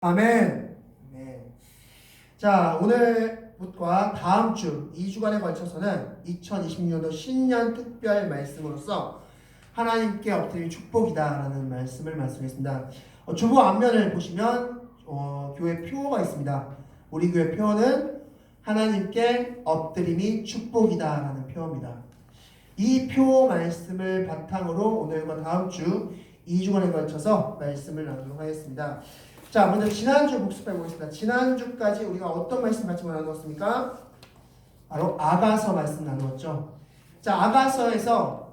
아멘. 네. 자, 오늘부터 다음 주 2주간에 걸쳐서는 2026년도 신년 특별 말씀으로서 하나님께 엎드린 축복이다라는 말씀을 말씀했습니다. 주보 앞면을 보시면 교회 표어가 있습니다. 우리 교회 표어는 하나님께 엎드림이 축복이다라는 표어입니다. 이 표 말씀을 바탕으로 오늘과 다음 주 2주간에 걸쳐서 말씀을 나누도록 하겠습니다. 자, 먼저 지난주 복습해 보겠습니다. 지난주까지 우리가 어떤 말씀 같이 나누었습니까? 바로 아가서 말씀 나누었죠. 자, 아가서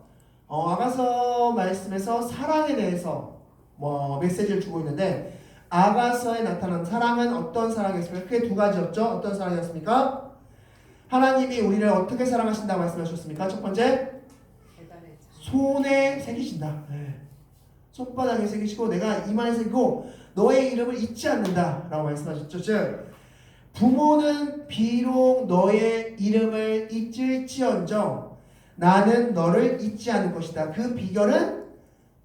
말씀에서 사랑에 대해서 메시지를 주고 있는데, 아가서에 나타난 사랑은 어떤 사랑이었습니까? 크게 두 가지였죠. 어떤 사랑이었습니까? 하나님이 우리를 어떻게 사랑하신다고 말씀하셨습니까? 첫 번째, 손에 새기신다. 네. 손바닥에 새기시고 내가 이마에 새기고 너의 이름을 잊지 않는다 라고 말씀하셨죠. 즉 부모는 비록 너의 이름을 잊을지언정 나는 너를 잊지 않을 것이다. 그 비결은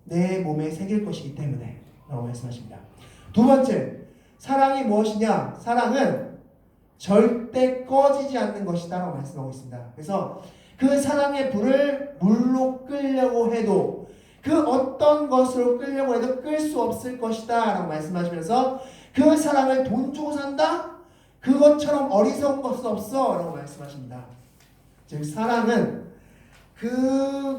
내 몸에 새길 것이기 때문에 라고 말씀하십니다. 두 번째, 사랑이 무엇이냐? 사랑은 절대 꺼지지 않는 것이다 라고 말씀하고 있습니다. 그래서 그 사랑의 불을 물로 끄려고 해도 그 어떤 것으로 끌려고 해도 끌 수 없을 것이다 라고 말씀하시면서 그 사랑을 돈 주고 산다? 그것처럼 어리석은 것은 없어 라고 말씀하십니다. 즉 사랑은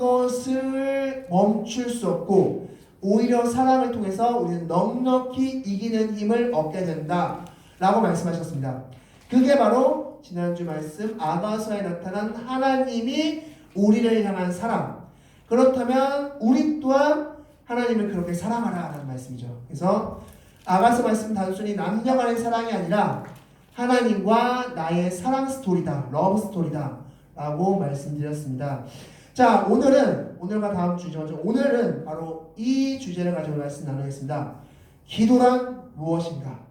그것을 멈출 수 없고 오히려 사랑을 통해서 우리는 넉넉히 이기는 힘을 얻게 된다 라고 말씀하셨습니다. 그게 바로 지난주 말씀 아가서에 나타난 하나님이 우리를 향한 사랑. 그렇다면 우리 또한 하나님을 그렇게 사랑하라 라는 말씀이죠. 그래서 아가서 말씀 단순히 남녀 간의 사랑이 아니라 하나님과 나의 사랑 스토리다, 러브 스토리다 라고 말씀드렸습니다. 자, 오늘과 다음 주죠. 오늘은 바로 이 주제를 가지고 말씀 나누겠습니다. 기도란 무엇인가?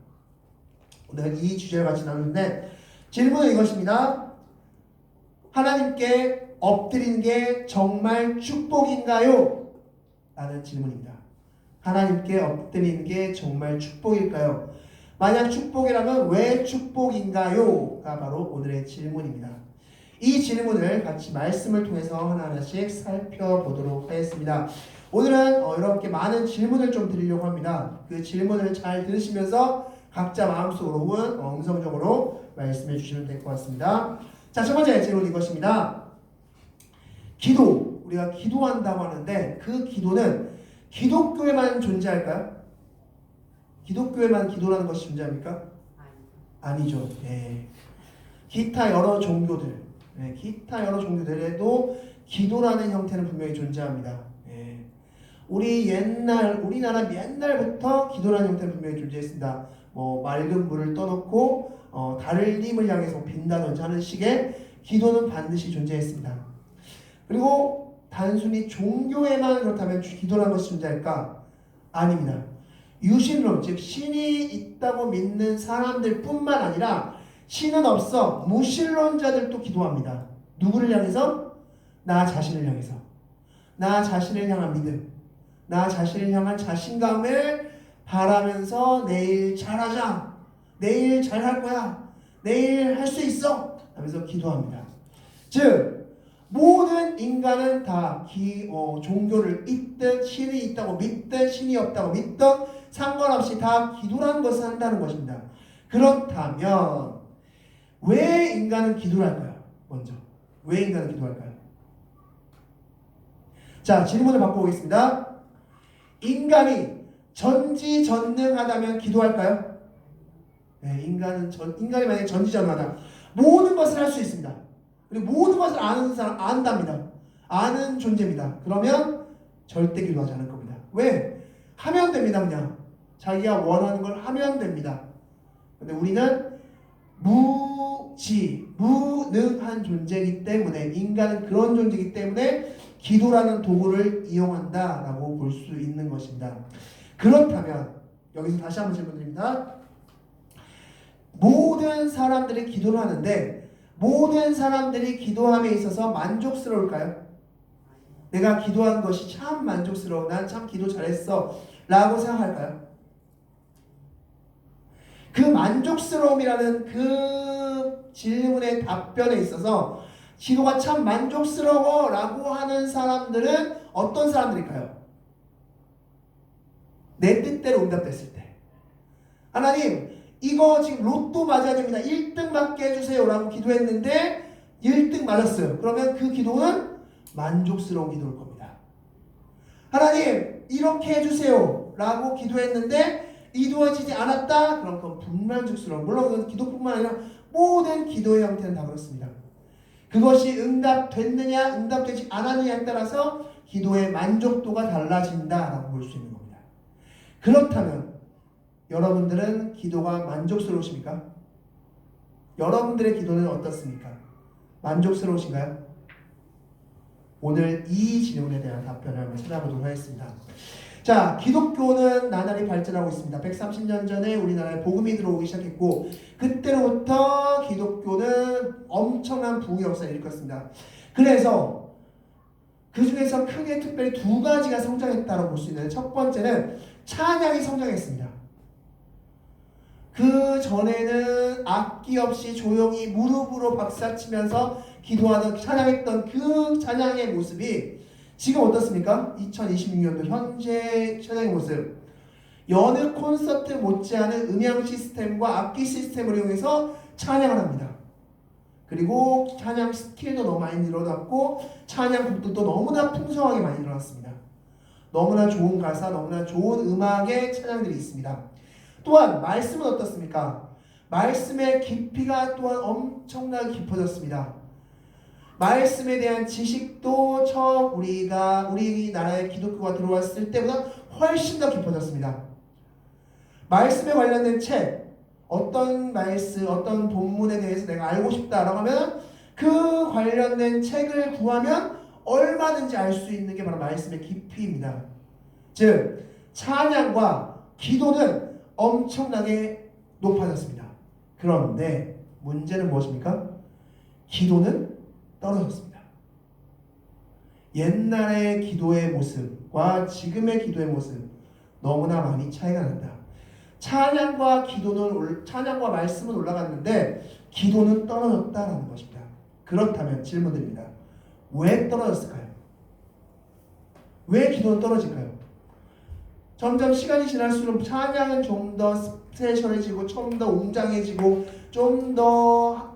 오늘 이 주제를 같이 나누는데 질문은 이것입니다. 하나님께 엎드리는 게 정말 축복인가요? 라는 질문입니다. 하나님께 엎드리는 게 정말 축복일까요? 만약 축복이라면 왜 축복인가요?가 바로 오늘의 질문입니다. 이 질문을 같이 말씀을 통해서 하나하나씩 살펴보도록 하겠습니다. 오늘은 이렇게 많은 질문을 좀 드리려고 합니다. 그 질문을 잘 들으시면서 각자 마음속으로 혹은 음성적으로 말씀해 주시면 될 것 같습니다. 자, 첫 번째 질문 이것입니다. 기도, 우리가 기도한다고 하는데 그 기도는 기독교에만 존재할까요? 기독교에만 기도라는 것이 존재합니까? 아니죠. 네. 기타 여러 종교들에도 기도라는 형태는 분명히 존재합니다. 네. 우리나라 옛날부터 기도라는 형태는 분명히 존재했습니다. 맑은 물을 떠놓고 달님을 향해서 빈다든지 하는 식의 기도는 반드시 존재했습니다. 그리고 단순히 종교에만 그렇다면 기도라는 것이 존재할까? 아닙니다. 유신론, 즉 신이 있다고 믿는 사람들 뿐만 아니라 신은 없어 무신론자들도 기도합니다. 누구를 향해서? 나 자신을 향해서. 나 자신을 향한 믿음, 나 자신을 향한 자신감을 바라면서 내일 잘하자, 내일 잘할 거야, 내일 할 수 있어 하면서 기도합니다. 즉 모든 인간은 다 종교를 있든 신이 있다고 믿든 신이 없다고 믿든 상관없이 다 기도라는 것을 한다는 것입니다. 그렇다면 왜 인간은 기도를 할까요? 먼저 왜 인간은 기도할까요? 자, 질문을 바꿔보겠습니다. 인간이 전지전능하다면 기도할까요? 네, 인간이 만약에 전지전능하다, 모든 것을 할 수 있습니다. 그리고 모든 것을 아는 사람, 안답니다. 아는 존재입니다. 그러면 절대 기도하지 않을 겁니다. 왜? 하면 됩니다. 그냥 자기가 원하는 걸 하면 됩니다. 근데 우리는 무능한 존재이기 때문에, 인간은 그런 존재이기 때문에 기도라는 도구를 이용한다라고 볼 수 있는 것입니다. 그렇다면 여기서 다시 한번 질문드립니다. 모든 사람들이 기도를 하는데 모든 사람들이 기도함에 있어서 만족스러울까요? 내가 기도한 것이 참 만족스러워, 난 참 기도 잘했어 라고 생각할까요? 그 만족스러움이라는 그 질문의 답변에 있어서 기도가 참 만족스러워 라고 하는 사람들은 어떤 사람들일까요? 내 뜻대로 응답됐을 때. 하나님, 이거 지금 로또 맞아야 됩니다. 1등 맞게 해주세요 라고 기도했는데 1등 맞았어요. 그러면 그 기도는 만족스러운 기도일 겁니다. 하나님, 이렇게 해주세요 라고 기도했는데 이루어지지 않았다? 그럼 그건 불만족스러운. 물론 그건 기도뿐만 아니라 모든 기도의 형태는 다 그렇습니다. 그것이 응답됐느냐 응답되지 않았느냐에 따라서 기도의 만족도가 달라진다라고 볼 수 있는 겁니다. 그렇다면 여러분들은 기도가 만족스러우십니까? 여러분들의 기도는 어떻습니까? 만족스러우신가요? 오늘 이 질문에 대한 답변을 한번 찾아보도록 하겠습니다. 자, 기독교는 나날이 발전하고 있습니다. 130년 전에 우리나라에 복음이 들어오기 시작했고 그때로부터 기독교는 엄청난 부흥의 역사를 일으켰습니다. 그래서 그 중에서 크게 특별히 두 가지가 성장했다고 볼 수 있는데 첫 번째는 찬양이 성장했습니다. 그 전에는 악기 없이 조용히 무릎으로 박사치면서 기도하던 찬양했던 그 찬양의 모습이 지금 어떻습니까? 2026년도 현재 찬양의 모습. 여느 콘서트 못지않은 음향 시스템과 악기 시스템을 이용해서 찬양을 합니다. 그리고 찬양 스킬도 너무 많이 늘어났고 찬양 곡들도 너무나 풍성하게 많이 늘어났습니다. 너무나 좋은 가사, 너무나 좋은 음악의 찬양들이 있습니다. 또한 말씀은 어떻습니까? 말씀의 깊이가 또한 엄청나게 깊어졌습니다. 말씀에 대한 지식도 처음 우리나라에 기독교가 들어왔을 때보다 훨씬 더 깊어졌습니다. 말씀에 관련된 책, 어떤 말씀, 어떤 본문에 대해서 내가 알고 싶다라고 하면 그 관련된 책을 구하면 얼마든지 알 수 있는 게 바로 말씀의 깊이입니다. 즉, 찬양과 기도는 엄청나게 높아졌습니다. 그런데 문제는 무엇입니까? 기도는 떨어졌습니다. 옛날의 기도의 모습과 지금의 기도의 모습 너무나 많이 차이가 난다. 찬양과 말씀은 올라갔는데 기도는 떨어졌다라는 것입니다. 그렇다면 질문드립니다. 왜 떨어졌을까요? 왜 기도는 떨어질까요? 점점 시간이 지날수록 찬양은 좀 더 스페셜해지고 좀 더 웅장해지고 좀 더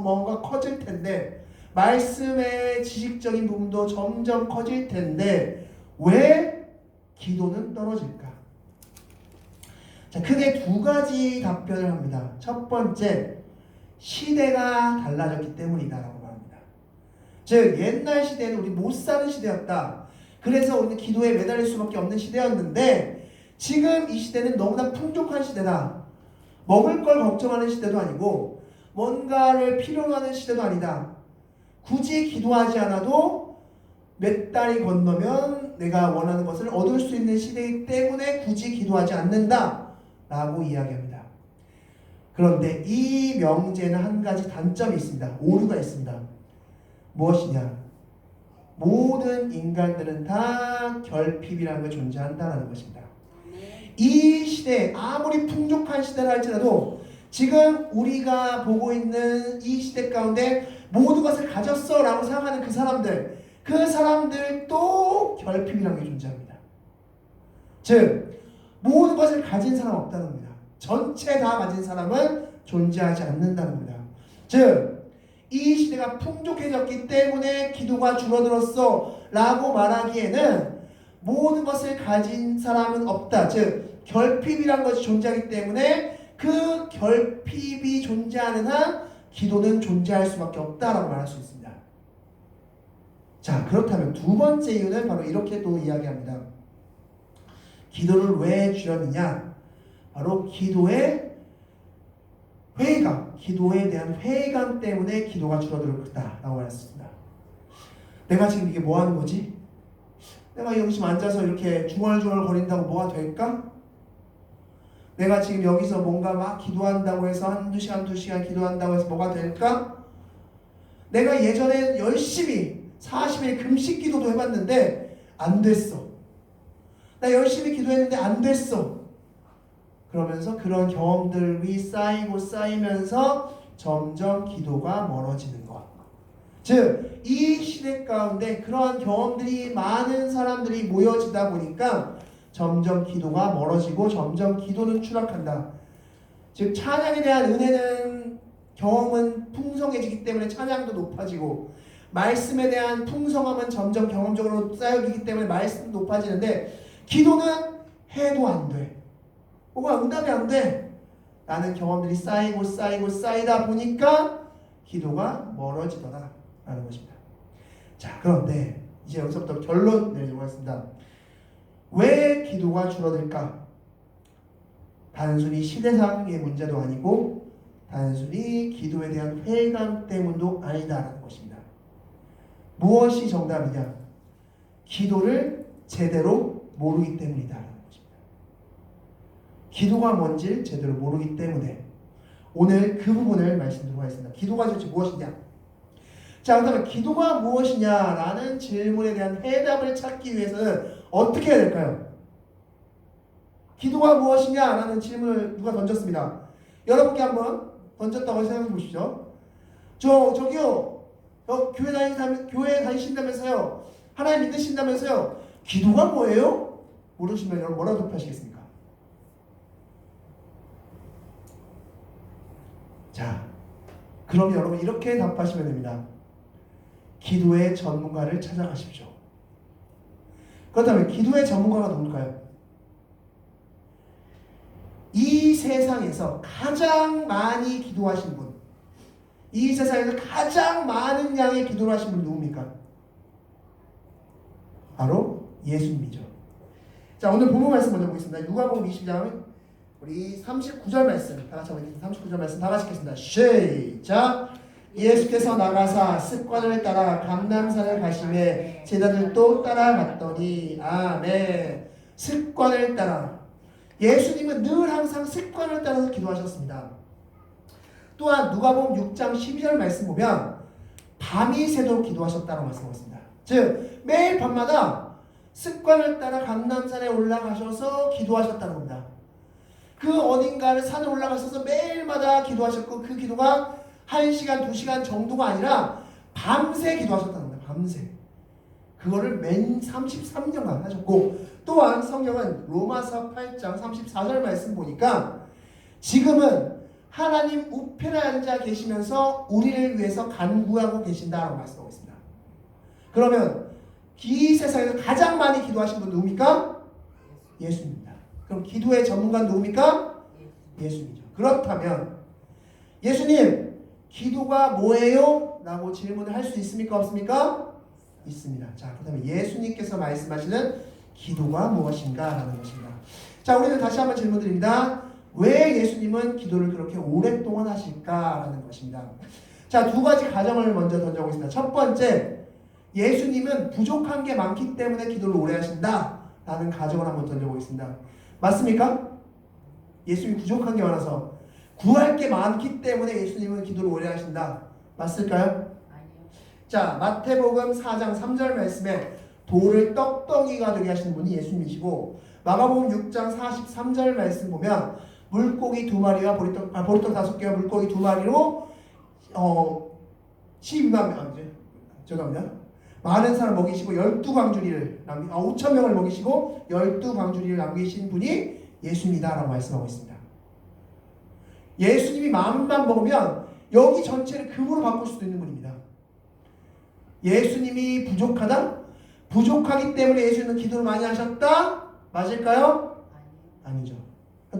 뭔가 커질 텐데 말씀의 지식적인 부분도 점점 커질 텐데 왜 기도는 떨어질까? 자, 크게 두 가지 답변을 합니다. 첫 번째, 시대가 달라졌기 때문이다라고 말합니다. 즉, 옛날 시대는 우리 못 사는 시대였다. 그래서 우리는 기도에 매달릴 수밖에 없는 시대였는데 지금 이 시대는 너무나 풍족한 시대다. 먹을 걸 걱정하는 시대도 아니고 뭔가를 필요로 하는 시대도 아니다. 굳이 기도하지 않아도 몇 달이 건너면 내가 원하는 것을 얻을 수 있는 시대이기 때문에 굳이 기도하지 않는다 라고 이야기합니다. 그런데 이 명제는 한 가지 단점이 있습니다. 오류가 있습니다. 무엇이냐? 모든 인간들은 다 결핍이라는 게 존재한다는 것입니다. 이 시대, 아무리 풍족한 시대라 할지라도 지금 우리가 보고 있는 이 시대 가운데 모든 것을 가졌어 라고 생각하는 그 사람들도 결핍이라는 게 존재합니다. 즉, 모든 것을 가진 사람 없다는 겁니다. 전체 다 가진 사람은 존재하지 않는다는 겁니다. 즉, 이 시대가 풍족해졌기 때문에 기도가 줄어들었어 라고 말하기에는 모든 것을 가진 사람은 없다. 즉, 결핍이란 것이 존재하기 때문에 그 결핍이 존재하는 한 기도는 존재할 수밖에 없다라고 말할 수 있습니다. 자, 그렇다면 두 번째 이유는 바로 이렇게 또 이야기합니다. 기도를 왜 줄였느냐? 바로 기도의 회의감, 기도에 대한 회의감 때문에 기도가 줄어들었다라고 말했습니다. 내가 지금 이게 뭐 하는 거지? 내가 여기 지금 앉아서 이렇게 중얼중얼 거린다고 뭐가 될까? 내가 지금 여기서 뭔가 막 기도한다고 해서 한두 시간, 2시간 기도한다고 해서 뭐가 될까? 내가 예전에 열심히 40일 금식 기도도 해봤는데 안 됐어. 나 열심히 기도했는데 안 됐어. 그러면서 그런 경험들이 쌓이고 쌓이면서 점점 기도가 멀어지는 것. 즉, 이 시대 가운데 그러한 경험들이 많은 사람들이 모여지다 보니까 점점 기도가 멀어지고 점점 기도는 추락한다. 즉, 찬양에 대한 은혜는 경험은 풍성해지기 때문에 찬양도 높아지고, 말씀에 대한 풍성함은 점점 경험적으로 쌓여지기 때문에 말씀도 높아지는데, 기도는 해도 안 돼. 뭐가 응답이 안 돼. 라는 경험들이 쌓이고 쌓이고 쌓이다 보니까 기도가 멀어지더라 라는 것입니다. 자, 그런데 이제 여기서부터 결론 내리도록 하겠습니다. 왜 기도가 줄어들까? 단순히 시대상의 문제도 아니고 단순히 기도에 대한 회의감 때문도 아니다라는 것입니다. 무엇이 정답이냐? 기도를 제대로 모르기 때문이다라는 것입니다. 기도가 뭔지 제대로 모르기 때문에 오늘 그 부분을 말씀드리도록 하겠습니다. 기도가 도대체 무엇이냐? 자, 그렇다면 기도가 무엇이냐라는 질문에 대한 해답을 찾기 위해서는 어떻게 해야 될까요? 기도가 무엇이냐라는 질문을 누가 던졌습니다. 여러분께 한번 던졌다고 생각해 보시죠. 저기요. 교회 다니신다면서요. 하나님 믿으신다면서요. 기도가 뭐예요? 모르시면 여러분 뭐라고 답하시겠습니까? 자, 그럼 여러분 이렇게 답하시면 됩니다. 기도의 전문가를 찾아가십시오. 그렇다면 기도의 전문가가 누굴까요? 이 세상에서 가장 많이 기도하신 분, 이 세상에서 가장 많은 양의 기도를 하신 분 누굽니까? 바로 예수님이죠. 자, 오늘 본문 말씀 먼저 보겠습니다. 누가복음 20장 우리 39절 말씀 다 같이 한번 39절 말씀 다 같이 읽겠습니다. 시작. 예수께서 나가사 습관을 따라 감람산을 가시매 제자들도 따라갔더니 아멘. 습관을 따라 예수님은 늘 항상 습관을 따라서 기도하셨습니다. 또한 누가복음 6장 12절 말씀 보면 밤이 새도록 기도하셨다고 말씀하셨습니다. 즉 매일 밤마다 습관을 따라 감람산에 올라가셔서 기도하셨다는 겁니다. 그 어딘가를 산에 올라가셔서 매일마다 기도하셨고 그 기도가 1시간, 2시간 정도가 아니라 밤새 기도하셨다는 겁니다. 밤새. 그거를 맨 33년간 하셨고, 또한 성경은 로마서 8장 34절 말씀 보니까 지금은 하나님 우편에 앉아 계시면서 우리를 위해서 간구하고 계신다라고 말씀하고 있습니다. 그러면 이 세상에서 가장 많이 기도하신 분 누굽니까? 예수님입니다. 그럼 기도의 전문가는 누굽니까? 예수님이죠. 그렇다면 예수님 기도가 뭐예요? 라고 질문을 할 수 있습니까? 없습니까? 있습니다. 자, 그렇다면 예수님께서 말씀하시는 기도가 무엇인가? 라는 것입니다. 자, 우리는 다시 한번 질문 드립니다. 왜 예수님은 기도를 그렇게 오랫동안 하실까? 라는 것입니다. 자, 두 가지 가정을 먼저 던져보겠습니다. 첫 번째, 예수님은 부족한 게 많기 때문에 기도를 오래 하신다. 라는 가정을 한번 던져보겠습니다. 맞습니까? 예수님이 부족한 게 많아서 구할 게 많기 때문에 예수님은 기도를 오래 하신다. 맞을까요? 아니요. 자, 마태복음 4장 3절 말씀에 돌을 떡덩이가 되게 하시는 분이 예수님이시고, 마가복음 6장 43절 말씀 보면 물고기 2마리와 보리떡 5개와 물고기 2마리로 12만 명, 죄송합니다. 많은 사람 먹이시고 12광주리를 5,000명을 먹이시고 12광주리를 남기신 분이 예수님이다라고 말씀하고 있습니다. 예수님이 마음만 먹으면 여기 전체를 금으로 바꿀 수도 있는 분입니다. 예수님이 부족하다? 부족하기 때문에 예수님은 기도를 많이 하셨다? 맞을까요? 아니죠.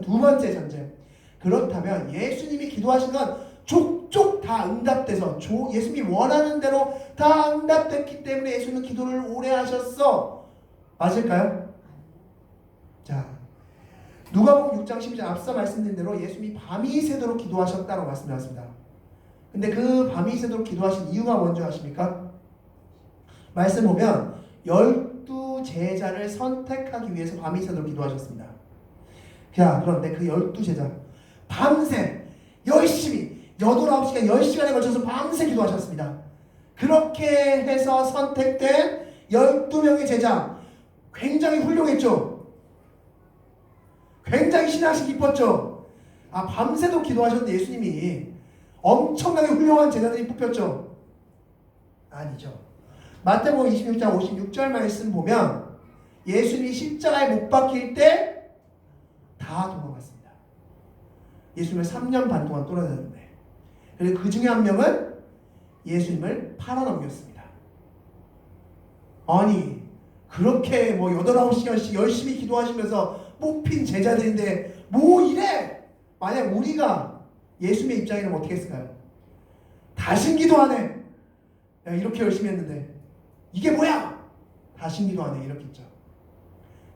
두 번째 전제. 그렇다면 예수님이 기도하신 건 족족 다 응답돼서 예수님이 원하는 대로 다 응답됐기 때문에 예수님은 기도를 오래 하셨어. 맞을까요? 자, 누가복음 6장 12절 앞서 말씀드린 대로 예수님이 밤이 새도록 기도하셨다고 말씀드렸습니다. 근데 그 밤이 새도록 기도하신 이유가 뭔지 아십니까? 말씀 보면 12제자를 선택하기 위해서 밤이 새도록 기도하셨습니다. 자, 그런데 그 12제자 밤새 열심히 8, 9시간 10시간에 걸쳐서 밤새 기도하셨습니다. 그렇게 해서 선택된 12명의 제자 굉장히 훌륭했죠. 굉장히 신앙심 깊었죠. 밤새도 기도하셨는데 예수님이 엄청나게 훌륭한 제자들이 뽑혔죠. 아니죠. 마태복음 26장 56절 말씀 보면 예수님이 십자가에 못 박힐 때 다 도망갔습니다. 예수님을 3년 반 동안 쫓아다녔는데, 그리고 그 중에 한 명은 예수님을 팔아넘겼습니다. 아니 그렇게 뭐 8, 9시간씩 열심히 기도하시면서 뽑힌 제자들인데 뭐 이래? 만약 우리가 예수님의 입장이라면 어떻게 했을까요? 다신 기도하네. 야, 이렇게 열심히 했는데 이게 뭐야? 다신 기도하네. 이렇게 했죠.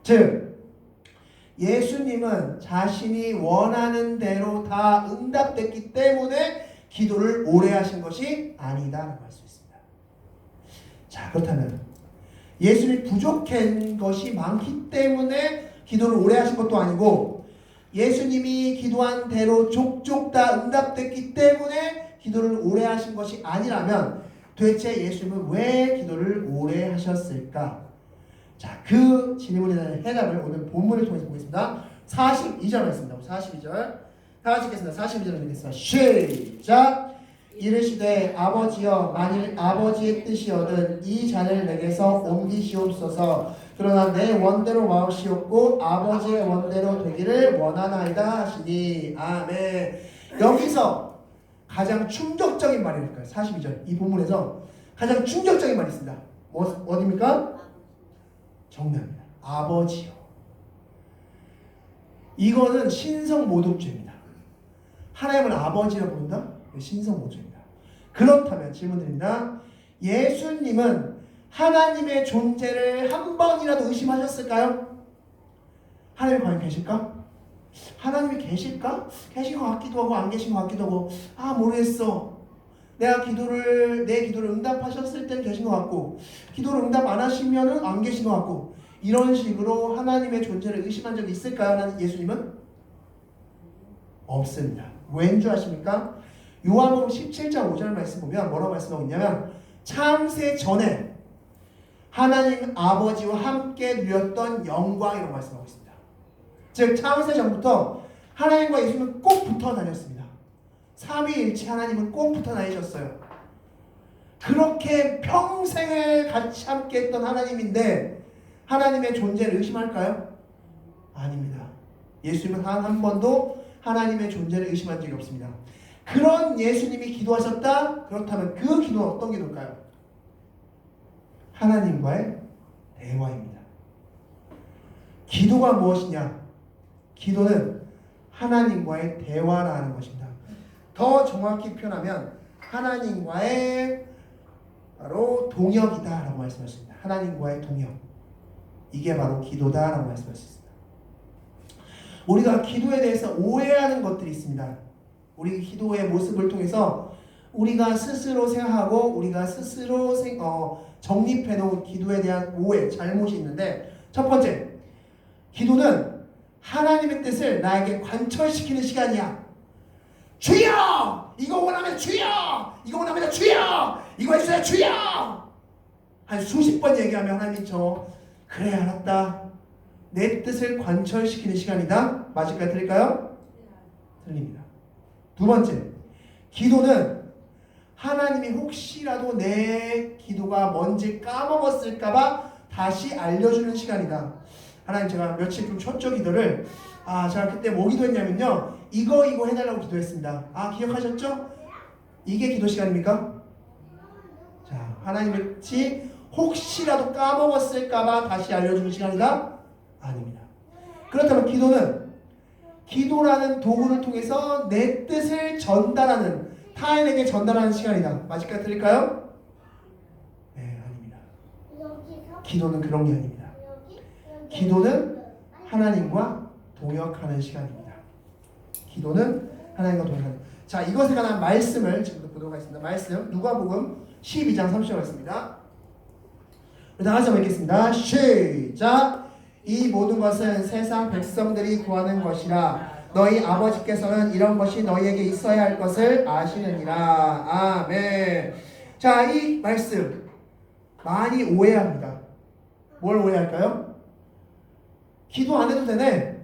즉 예수님은 자신이 원하는 대로 다 응답됐기 때문에 기도를 오래 하신 것이 아니다라고 할 수 있습니다. 자, 그렇다면 예수님이 부족한 것이 많기 때문에 기도를 오래 하신 것도 아니고, 예수님이 기도한 대로 족족 다 응답됐기 때문에 기도를 오래 하신 것이 아니라면 도대체 예수님은 왜 기도를 오래 하셨을까? 자, 그 질문에 대한 해답을 오늘 본문을 통해서 보겠습니다. 42절 말씀입니다. 42절 다 같이 읽겠습니다. 42절 읽겠습니다. 시작! 이르시되 아버지여, 만일 아버지의 뜻이거든 이 잔을 내게서 옮기시옵소서. 그러나 내 원대로 마옵시옵고 아버지의 원대로 되기를 원하나이다 하시니. 아멘. 여기서 가장 충격적인 말일까요? 42절 이 본문에서 가장 충격적인 말이 있습니다. 어디입니까? 정답입니다. 아버지요. 이거는 신성모독죄입니다. 하나님을 아버지라고 부른다? 신성모독죄입니다. 그렇다면 질문드립니다. 예수님은 하나님의 존재를 한 번이라도 의심하셨을까요? 하나님이 과연 계실까? 하나님이 계실까? 계신 것 같기도 하고 안 계신 것 같기도 하고, 모르겠어. 내 기도를 응답하셨을 때는 계신 것 같고, 기도를 응답 안 하시면은 안 계신 것 같고, 이런 식으로 하나님의 존재를 의심한 적이 있을까요? 예수님은 없습니다. 왠 줄 아십니까? 요한복음 17장 5절 말씀 보면 뭐라고 말씀하고 있냐면, 창세 전에 하나님 아버지와 함께 누렸던 영광이라고 말씀하고 있습니다. 즉 창세 전부터 하나님과 예수님은 꼭 붙어 다녔습니다. 삼위일체 하나님은 꼭 붙어 다니셨어요. 그렇게 평생을 같이 함께 했던 하나님인데 하나님의 존재를 의심할까요? 아닙니다. 예수님은 한 번도 하나님의 존재를 의심한 적이 없습니다. 그런 예수님이 기도하셨다? 그렇다면 그 기도는 어떤 기도일까요? 하나님과의 대화입니다. 기도가 무엇이냐? 기도는 하나님과의 대화라는 것입니다. 더 정확히 표현하면 하나님과의 바로 동역이다 라고 말씀하셨습니다. 하나님과의 동역, 이게 바로 기도다 라고 말씀하셨습니다. 우리가 기도에 대해서 오해하는 것들이 있습니다. 우리 기도의 모습을 통해서 우리가 스스로 생각하고 우리가 스스로 정립해놓은 기도에 대한 오해, 잘못이 있는데, 첫 번째, 기도는 하나님의 뜻을 나에게 관철시키는 시간이야. 주여! 이거 원하면 주여! 이거 원하면 주여! 이거 해주세요 주여! 한 수십 번 얘기하면 하나님이 그래 알았다, 내 뜻을 관철시키는 시간이다. 맞을까요? 틀릴까요? 틀립니다. 두 번째, 기도는 하나님이 혹시라도 내 기도가 뭔지 까먹었을까봐 다시 알려주는 시간이다. 하나님, 제가 며칠 좀 쳤죠 기도를. 제가 그때 뭐 기도했냐면요, 이거 해달라고 기도했습니다. 기억하셨죠? 이게 기도 시간입니까? 자, 하나님이 혹시라도 까먹었을까봐 다시 알려주는 시간이다? 아닙니다. 그렇다면 기도라는 도구를 통해서 내 뜻을 전달하는, 타인에게 전달하는 시간이다. 맞을까요? 틀릴까요? 네, 아닙니다. 기도는 그런 게 아닙니다. 기도는 하나님과 동역하는 시간입니다. 기도는 하나님과 동역하는. 자, 이것에 관한 말씀을 지금부터 보도록 하겠습니다. 말씀 누가복음 12장 30절 말씀입니다. 다 같이 읽겠습니다. 시작! 이 모든 것은 세상 백성들이 구하는 것이라. 너희 아버지께서는 이런 것이 너희에게 있어야 할 것을 아시느니라. 아멘. 자, 이 말씀 많이 오해합니다. 뭘 오해할까요? 기도 안 해도 되네.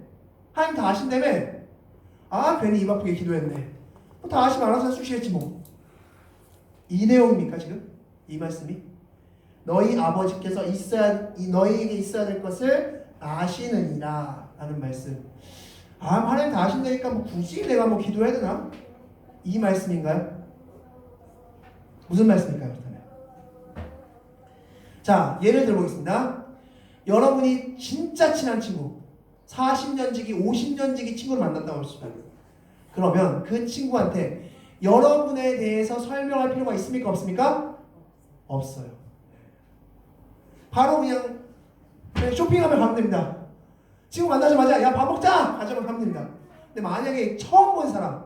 하나님 다 아신다며. 아 괜히 입 아프게 기도했네. 뭐 다 아시면 알아서 해주시겠지 뭐. 이 내용입니까 지금? 이 말씀이? 너희 아버지께서 너희에게 있어야 될 것을 아시느니라 라는 말씀. 아 하나님 다 아신다니까 뭐 굳이 내가 뭐 기도해야 되나? 이 말씀인가요? 무슨 말씀일까요? 그렇다면 자 예를 들어보겠습니다. 여러분이 진짜 친한 친구 40년 지기 50년 지기 친구를 만났다고 합시다. 그러면 그 친구한테 여러분에 대해서 설명할 필요가 있습니까? 없습니까? 없어요. 바로 그냥 쇼핑하면 가면 됩니다. 친구 만나자마자 야 밥 먹자! 가자마자 가면 됩니다. 근데 만약에 처음 본 사람,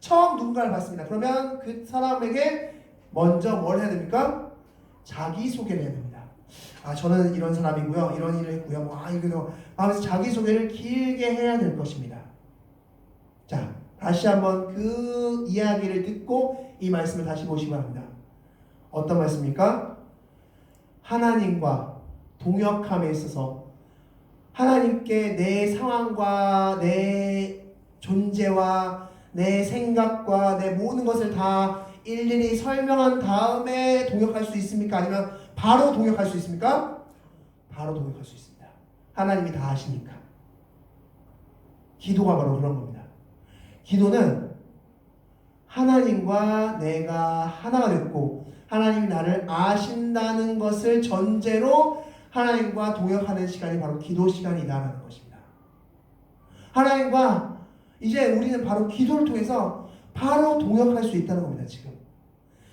처음 누군가를 봤습니다. 그러면 그 사람에게 먼저 뭘 해야 됩니까? 자기소개를 해야 됩니다. 아 저는 이런 사람이고요. 이런 일을 했고요. 이거 하면서 자기소개를 길게 해야 될 것입니다. 자 다시 한번 그 이야기를 듣고 이 말씀을 다시 보시기 바랍니다. 어떤 말씀입니까? 하나님과 동역함에 있어서 하나님께 내 상황과 내 존재와 내 생각과 내 모든 것을 다 일일이 설명한 다음에 동역할 수 있습니까? 아니면 바로 동역할 수 있습니까? 바로 동역할 수 있습니다. 하나님이 다 아시니까. 기도가 바로 그런 겁니다. 기도는 하나님과 내가 하나가 됐고 하나님이 나를 아신다는 것을 전제로 하나님과 동역하는 시간이 바로 기도 시간이다라는 것입니다. 하나님과 이제 우리는 바로 기도를 통해서 바로 동역할 수 있다는 겁니다.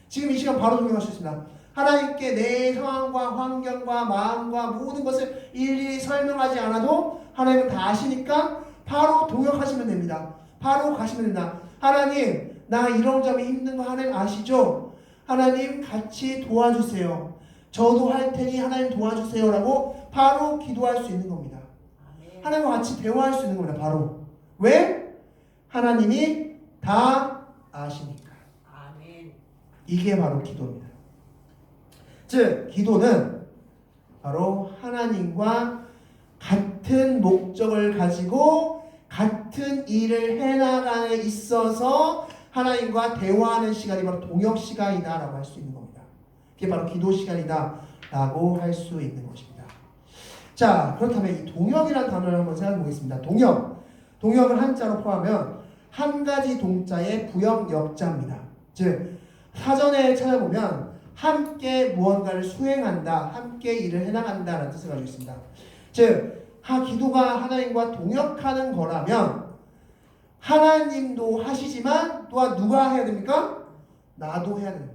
지금 이 시간 바로 동역할 수 있습니다. 하나님께 내 상황과 환경과 마음과 모든 것을 일일이 설명하지 않아도 하나님은 다 아시니까 바로 동역하시면 됩니다. 바로 가시면 된다. 하나님 나 이런 점이 힘든 거 하나님 아시죠? 하나님 같이 도와주세요. 저도 할 테니 하나님 도와주세요 라고 바로 기도할 수 있는 겁니다. 하나님과 같이 대화할 수 있는 겁니다. 바로. 왜? 하나님이 다 아시니까. 이게 바로 기도입니다. 즉 기도는 바로 하나님과 같은 목적을 가지고 같은 일을 해나가에 있어서 하나님과 대화하는 시간이 바로 동역 시간이다 라고 할 수 있는 겁니다. 그게 바로 기도 시간이다 라고 할 수 있는 것입니다. 자 그렇다면 이 동역이라는 단어를 한번 생각해 보겠습니다. 동역을 한자로 포함하면 한 가지 동자의 부역 역자입니다. 즉 사전에 찾아보면 함께 무언가를 수행한다, 함께 일을 해나간다 라는 뜻을 가지고 있습니다. 즉 기도가 하나님과 동역하는 거라면 하나님도 하시지만 또한 누가 해야 됩니까? 나도 해야 됩니다.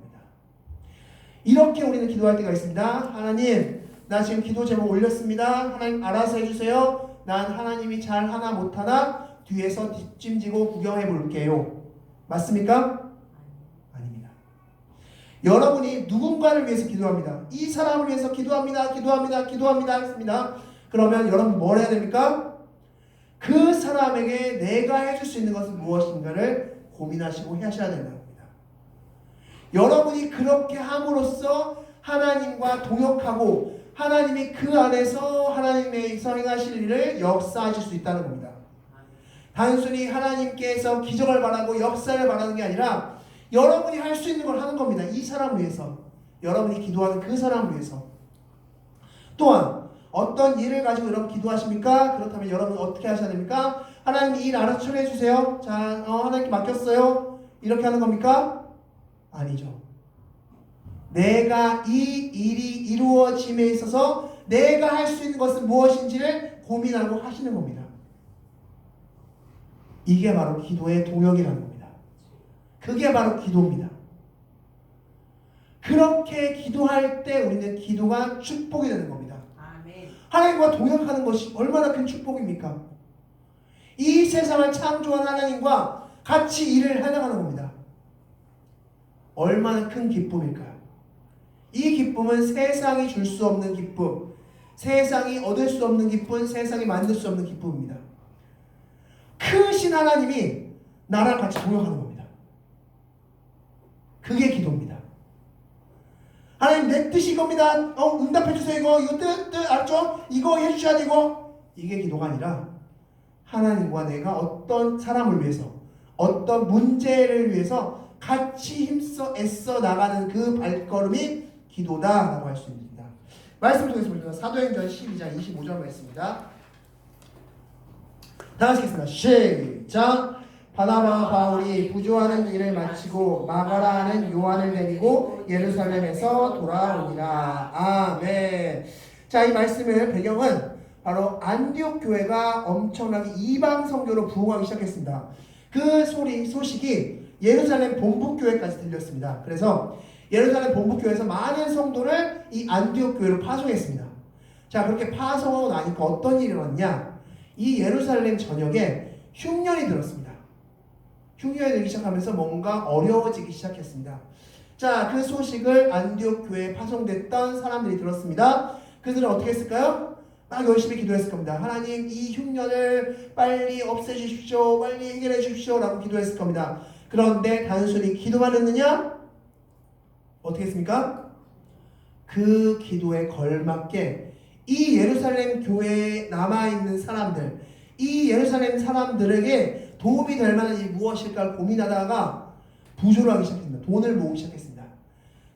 이렇게 우리는 기도할 때가 있습니다. 하나님 나 지금 기도 제목 올렸습니다. 하나님 알아서 해주세요. 난 하나님이 잘 하나 못하나 뒤에서 뒷짐지고 구경해 볼게요. 맞습니까? 아닙니다. 여러분이 누군가를 위해서 기도합니다. 이 사람을 위해서 기도합니다. 했습니다. 그러면 여러분 뭘 해야 됩니까? 그 사람에게 내가 해줄 수 있는 것은 무엇인가를 고민하시고 하셔야 된다. 여러분이 그렇게 함으로써 하나님과 동역하고 하나님이 그 안에서 하나님에서 행하실 일을 역사하실 수 있다는 겁니다. 단순히 하나님께서 기적을 바라고 역사를 바라는 게 아니라 여러분이 할 수 있는 걸 하는 겁니다. 이 사람을 위해서. 여러분이 기도하는 그 사람을 위해서. 또한 어떤 일을 가지고 여러분 기도하십니까? 그렇다면 여러분 어떻게 하셔야 됩니까? 하나님 이 일 알아서 처리해 주세요. 자, 하나님께 맡겼어요. 이렇게 하는 겁니까? 아니죠. 내가 이 일이 이루어짐에 있어서 내가 할 수 있는 것은 무엇인지를 고민하고 하시는 겁니다. 이게 바로 기도의 동역이라는 겁니다. 그게 바로 기도입니다. 그렇게 기도할 때 우리는 기도가 축복이 되는 겁니다. 아멘. 하나님과 동역하는 것이 얼마나 큰 축복입니까? 이 세상을 창조한 하나님과 같이 일을 해나가는 겁니다. 얼마나 큰 기쁨일까요? 이 기쁨은 세상이 줄 수 없는 기쁨, 세상이 얻을 수 없는 기쁨, 세상이 만들 수 없는 기쁨입니다. 크신 하나님이 나랑 같이 동역하는 겁니다. 그게 기도입니다. 하나님 내 뜻이 이겁니다. 응답해 주세요. 이거 뜻 알죠? 이거 해주셔야 되고. 이게 기도가 아니라 하나님과 내가 어떤 사람을 위해서, 어떤 문제를 위해서 같이 힘써 애써 나가는 그 발걸음이 기도다라고 할 수 있습니다. 말씀 통해서 사도행전 12장 25절 말씀입니다. 다 같이 읽겠습니다. 시작. 바나바와 바울이 부조하는 일을 마치고 마가라 하는 요한을 데리고 예루살렘에서 돌아오니라. 아멘. 자, 이 말씀의 배경은 바로 안디옥 교회가 엄청나게 이방 선교로 부흥하기 시작했습니다. 그 소식이 예루살렘 본부교회까지 들렸습니다. 그래서 예루살렘 본부교회에서 많은 성도를 이 안디옥 교회로 파송했습니다. 자, 그렇게 파송하고 나니까 어떤 일이 일어났냐? 이 예루살렘 전역에 흉년이 들었습니다. 흉년이 들기 시작하면서 뭔가 어려워지기 시작했습니다. 자, 그 소식을 안디옥 교회에 파송됐던 사람들이 들었습니다. 그들은 어떻게 했을까요? 막 열심히 기도했을 겁니다. 하나님, 이 흉년을 빨리 없애주십시오. 빨리 해결해 주십시오. 라고 기도했을 겁니다. 그런데 단순히 기도만 했느냐? 어떻게 했습니까? 그 기도에 걸맞게 이 예루살렘 교회에 남아있는 사람들, 이 예루살렘 사람들에게 도움이 될 만한 일이 무엇일까 고민하다가 부조를 하기 시작했습니다. 돈을 모으기 시작했습니다.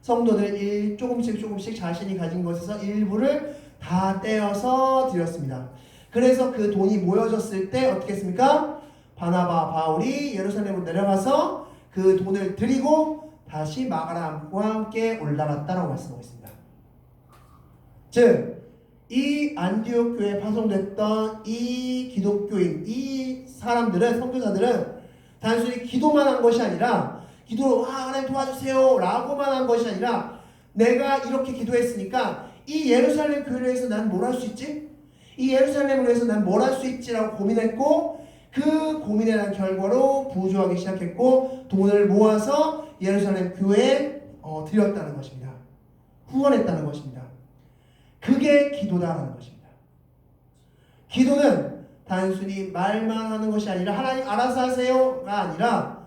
성도들 조금씩 자신이 가진 것에서 일부를 다 떼어서 드렸습니다. 그래서 그 돈이 모여졌을 때 어떻게 했습니까? 바나바, 바울이 예루살렘으로 내려가서 그 돈을 드리고 다시 마가라와 함께 올라갔다라고 말씀하고 있습니다. 즉, 이 안디옥 교회에 파송됐던 이 기독교인, 이 사람들은, 선교사들은 단순히 기도만 한 것이 아니라 기도로 하나님 도와주세요 라고만 한 것이 아니라 내가 이렇게 기도했으니까 이 예루살렘 교회를 위해서 난 뭘 할 수 있지? 이 예루살렘을 위해서 난 뭘 할 수 있지? 라고 고민했고 그 고민에 대한 결과로 부조하기 시작했고 돈을 모아서 예루살렘 교회에 드렸다는 것입니다. 후원했다는 것입니다. 그게 기도다라는 것입니다. 기도는 단순히 말만 하는 것이 아니라 하나님 알아서 하세요가 아니라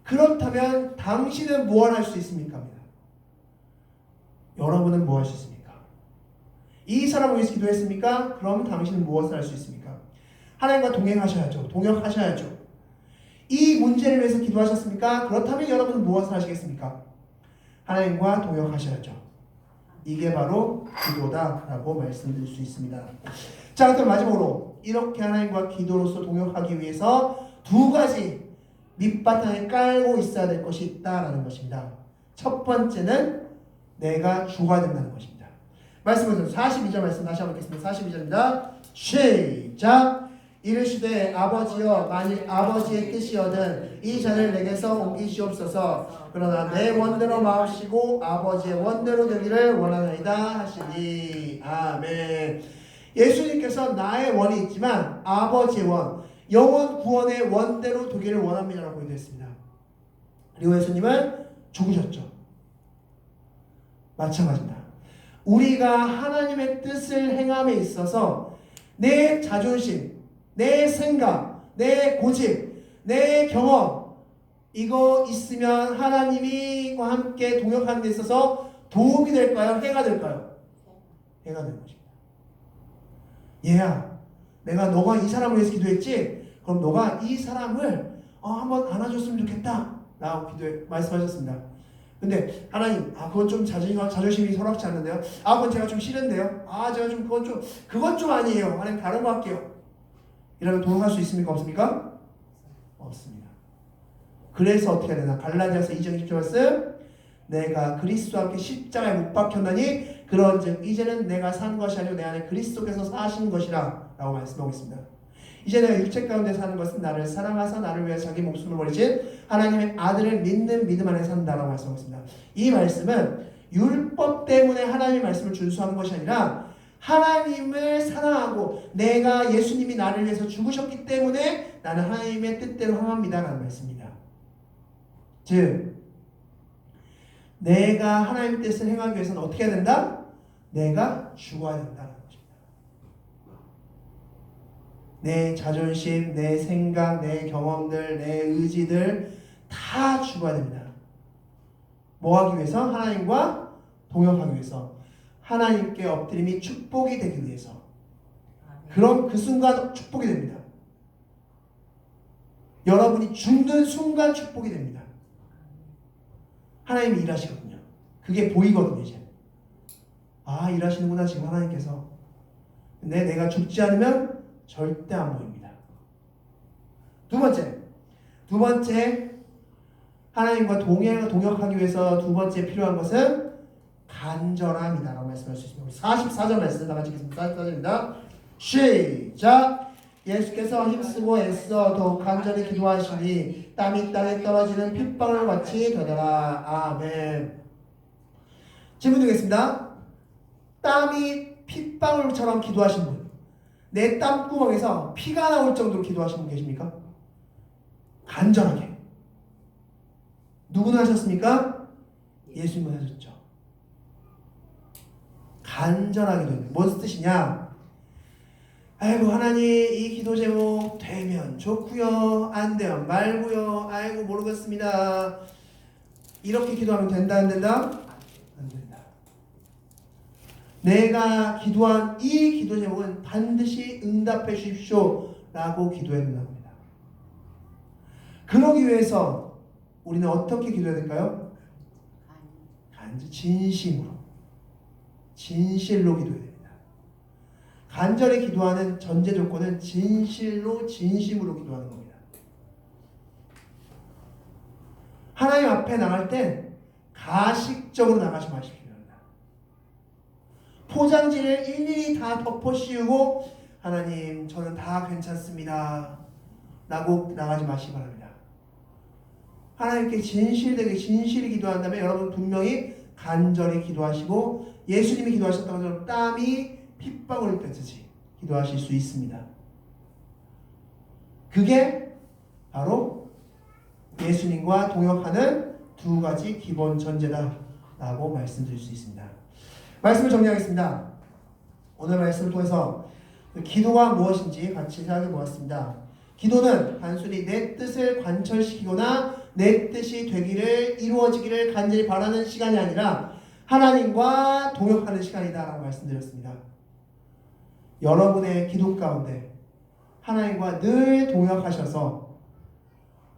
그렇다면 당신은 무엇을 할 수 있습니까? 여러분은 무엇을 할 수 있습니까? 이 사람을 위해서 기도했습니까? 그러면 당신은 무엇을 할 수 있습니까? 하나님과 동행하셔야죠. 동역하셔야죠. 이 문제를 위해서 기도하셨습니까? 그렇다면 여러분은 무엇을 하시겠습니까? 하나님과 동역하셔야죠. 이게 바로 기도다라고 말씀드릴 수 있습니다. 자, 그럼 마지막으로 이렇게 하나님과 기도로서 동역하기 위해서 두 가지 밑바탕에 깔고 있어야 될 것이 있다라는 것입니다. 첫 번째는 내가 주가 된다는 것입니다. 말씀을 42절 말씀 다시 한번 읽겠습니다. 42절입니다. 시작. 이르시되 아버지여 만일 아버지의 뜻이거든 이 잔을 내게서 옮기시옵소서. 그러나 내 원대로 마시고 아버지의 원대로 되기를 원하나이다 하시니. 아멘. 예수님께서 나의 원이 있지만 아버지의 원, 영원 구원의 원대로 되기를 원합니다라고 기도했습니다. 그리고 예수님은 죽으셨죠. 마찬가지입니다. 우리가 하나님의 뜻을 행함에 있어서 내 자존심, 내 생각, 내 고집, 내 경험 이거 있으면 하나님과 함께 동역하는 데 있어서 도움이 될까요? 해가 될까요? 해가 되는 것입니다. 얘야, 내가 너가 이 사람을 위해서 기도했지? 그럼 너가 이 사람을 한번 안아줬으면 좋겠다 라고 말씀하셨습니다. 근데 하나님, 그건 좀 자존심이 서럽지 않는데요? 그건 제가 좀 싫은데요? 제가 좀 그건 좀 아니에요. 하나님 다른 거 할게요. 이러면 동역할 수 있습니까? 없습니까? 없습니다. 그래서 어떻게 해야 되나? 갈라디아서 2장 10절 말씀, 내가 그리스도와 함께 십자가에 못 박혔나니 그런즉 이제는 내가 산 것이 아니고 내 안에 그리스도께서 사신 것이라 라고 말씀하고 있습니다. 이제 내가 육체 가운데 사는 것은 나를 사랑하사 나를 위해 자기 목숨을 버리신 하나님의 아들을 믿는 믿음 안에 산다라고 말씀하고 있습니다. 이 말씀은 율법 때문에 하나님의 말씀을 준수하는 것이 아니라 하나님을 사랑하고 내가 예수님이 나를 위해서 죽으셨기 때문에 나는 하나님의 뜻대로 행합니다라는 말씀입니다. 즉 내가 하나님의 뜻을 행하기 위해서는 어떻게 해야 된다? 내가 죽어야 된다는 것입니다. 내 자존심, 내 생각, 내 경험들, 내 의지들 다 죽어야 됩니다. 뭐 하기 위해서? 하나님과 동역하기 위해서. 하나님께 엎드림이 축복이 되기 위해서. 그럼 그 순간 축복이 됩니다. 여러분이 죽는 순간 축복이 됩니다. 하나님이 일하시거든요. 그게 보이거든요. 이제 일하시는구나 지금 하나님께서. 근데 내가 죽지 않으면 절대 안 보입니다. 두 번째 하나님과 동역하기 위해서 두 번째 필요한 것은 간절함이다라고 말씀할 수 있습니다. 44절 말씀 다 같이 읽겠습니다. 44절입니다. 시작! 예수께서 힘쓰고 애써 더욱 간절히 기도하시니 땀이 땅에 떨어지는 핏방울 같이 되더라. 아멘. 질문 드리겠습니다. 땀이 핏방울처럼 기도하신 분, 내 땀구멍에서 피가 나올 정도로 기도하신 분 계십니까? 간절하게. 누구는 하셨습니까? 예수님은 하셨죠. 간절하게 되는. 무슨 뜻이냐? 아이고 하나님 이 기도 제목 되면 좋고요, 안 되면 말고요, 아이고 모르겠습니다. 이렇게 기도하면 된다 안 된다? 안 된다. 내가 기도한 이 기도 제목은 반드시 응답해 주십시오 라고 기도해야 된답니다. 그러기 위해서 우리는 어떻게 기도해야 될까요? 진실로 기도해야 됩니다. 간절히 기도하는 전제 조건은 진실로 진심으로 기도하는 겁니다. 하나님 앞에 나갈 땐 가식적으로 나가지 마십시오. 포장지를 일일이 다 덮어 씌우고 하나님 저는 다 괜찮습니다 라고 나가지 마시기 바랍니다. 하나님께 진실히 기도한다면 여러분 분명히 간절히 기도하시고 예수님이 기도하셨던 것처럼 땀이 핏방울을 뺏듯이 기도하실 수 있습니다. 그게 바로 예수님과 동역하는 두 가지 기본 전제다라고 말씀드릴 수 있습니다. 말씀을 정리하겠습니다. 오늘 말씀을 통해서 기도가 무엇인지 같이 생각해 보았습니다. 기도는 단순히 내 뜻을 관철시키거나 내 뜻이 되기를 이루어지기를 간절히 바라는 시간이 아니라 하나님과 동역하는 시간이다라고 말씀드렸습니다. 여러분의 기도 가운데 하나님과 늘 동역하셔서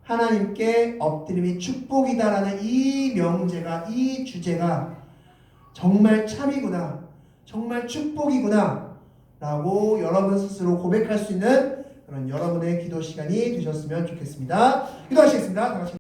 하나님께 엎드림이 축복이다라는 이 명제가, 이 주제가 정말 참이구나, 정말 축복이구나 라고 여러분 스스로 고백할 수 있는 그런 여러분의 기도 시간이 되셨으면 좋겠습니다. 기도하시겠습니다. 다 같이.